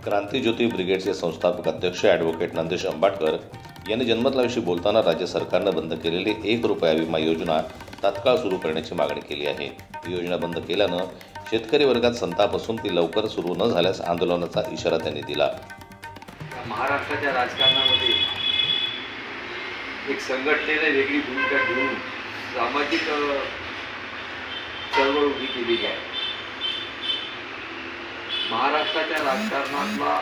क्रांतिज्योती ब्रिगेडचे संस्थापक अध्यक्ष ॲडव्होकेट नंदेश अंबाटकर यांनी जनमतलाविषयी बोलताना राज्य सरकारनं बंद केलेली ₹1 विमा योजना तात्काळ सुरू करण्याची मागणी केली आहे। ही योजना बंद केल्यानं शेतकरी वर्गात संताप असून ती लवकर सुरू न झाल्यास आंदोलनाचा इशारा त्यांनी दिला। महाराष्ट्राच्या राजकारणामध्ये एक संघटनेने वेगळी भूमिका घेऊन सामाजिक चळवळ उभी केलेली आहे। महाराष्ट्राच्या राजकारणातला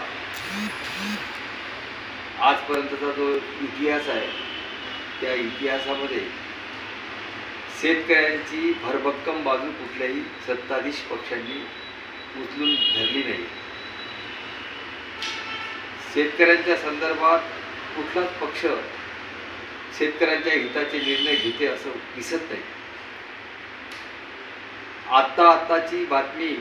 आजपर्यंतचा जो इतिहास आहे त्या इतिहासामध्ये शेतकऱ्यांची भरभक्कम बाजू कुठल्याही सत्ताधीश पक्षांनी उचलून धरली नाही। शेतकऱ्यांच्या संदर्भात कुठलाच पक्ष शेतकऱ्यांच्या हिताचे निर्णय घेते असं दिसत नाही। आत्ताची बातमी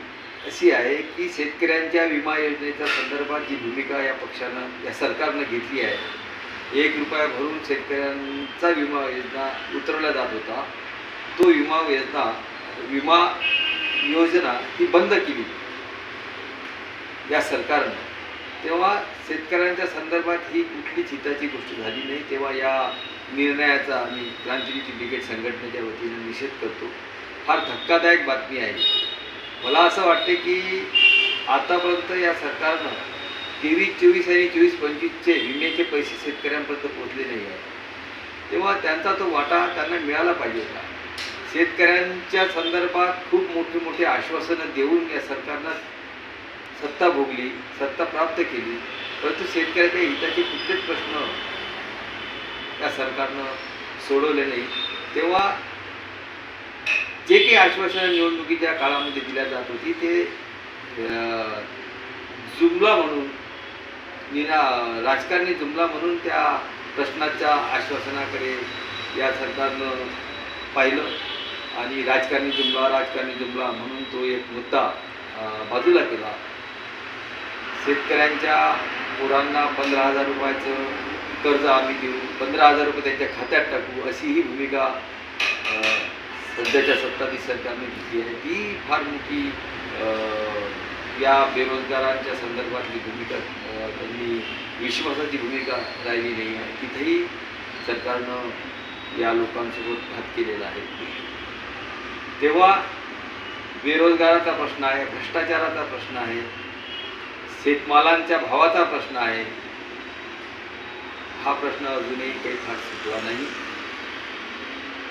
अशी आहे की शेतकऱ्यांच्या विमा योजनेच्या संदर्भात जी भूमिका या पक्षानं या सरकारनं घेतली आहे, ₹1 भरून शेतकऱ्यांचा विमा योजना उतरवला जात होता, तो विमा योजना ही बंद केली या सरकारनं। तेव्हा शेतकऱ्यांच्या संदर्भात ही कुठलीच हिताची गोष्ट झाली नाही। तेव्हा या निर्णयाचा आम्ही क्रांतिज्योती ब्रिगेड संघटनेच्या वतीने निषेध करतो। फार धक्कादायक बातमी आहे। मला असं वाटते की आतापर्यंत या सरकारनं 23-24 आणि 24-25चे विम्याचे पैसे शेतकऱ्यांपर्यंत पोहोचले नाही आहे। तेव्हा त्यांचा तो वाटा त्यांना मिळाला पाहिजे होता। शेतकऱ्यांच्या संदर्भात खूप मोठे आश्वासनं देऊन या सरकारनं सत्ता भोगली, सत्ता प्राप्त केली, परंतु शेतकऱ्याच्या हिताचे कुठलेच प्रश्न या सरकारनं सोडवले नाही। तेव्हा जे काही आश्वासनं निवडणुकीच्या काळामध्ये दिल्या जात होती ते जुमला म्हणून राजकारणी जुमला म्हणून त्या प्रश्नाच्या आश्वासनाकडे या सरकारनं पाहिलं आणि राजकारणी जुमला म्हणून तो एक मुद्दा बाजूला केला। शेतकऱ्यांच्या पोरांना ₹15,000 कर्ज आम्ही देऊ, ₹15,000 त्यांच्या खात्यात टाकू, अशी ही भूमिका सध्याच्या सत्ताधीश सरकारने घेतली आहे। ती फार मोठी या बेरोजगारांच्या संदर्भातली भूमिका त्यांनी विश्वासाची भूमिका राहिली नाही आहे। तिथेही सरकारनं या लोकांसोबत घात केलेला आहे। तेव्हा बेरोजगाराचा प्रश्न आहे, भ्रष्टाचाराचा प्रश्न आहे, शेतमालांच्या भावाचा प्रश्न आहे। हा प्रश्न अजूनही काही फार सुटला नाही।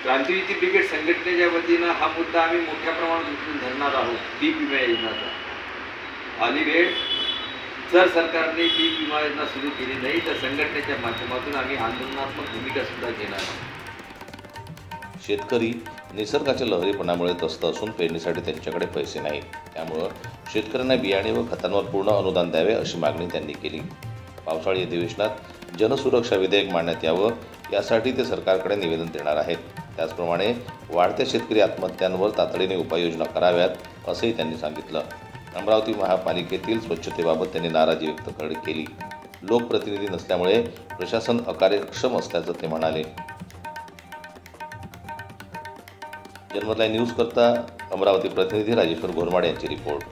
क्रांतिज्योती ब्रिगेड संघटनेच्या वतीनं हा मुद्दा आम्ही मोठ्या प्रमाणात उचलून धरणार आहोत। पीक विमा योजनाचा आली वेळ, जर सरकारने पीक विमा योजना सुरू केली नाही तर संघटनेच्या माध्यमातून आम्ही आंदोलनात्मक भूमिका सुद्धा घेणार आहोत। शेतकरी निसर्गाच्या लहरीपणामुळे त्रस्त असून पेरणीसाठी त्यांच्याकडे पैसे नाहीत। त्यामुळं शेतकऱ्यांना बियाणे व खतांवर पूर्ण अनुदान द्यावे अशी मागणी त्यांनी केली। पावसाळी अधिवेशनात जनसुरक्षा विधेयक मांडण्यात यावं यासाठी ते सरकारकडे निवेदन देणार आहेत। त्याचप्रमाणे वाढत्या शेतकरी आत्महत्यांवर तातडीने उपाययोजना कराव्यात असंही त्यांनी सांगितलं। अमरावती महापालिकेतील स्वच्छतेबाबत त्यांनी नाराजी व्यक्त केली। लोकप्रतिनिधी नसल्यामुळे प्रशासन अकार्यक्षम असल्याचं ते म्हणाले। जनमत लाईव्ह न्यूज करता अमरावती प्रतिनिधी राजेश्वर घोरमाडे यांची रिपोर्ट।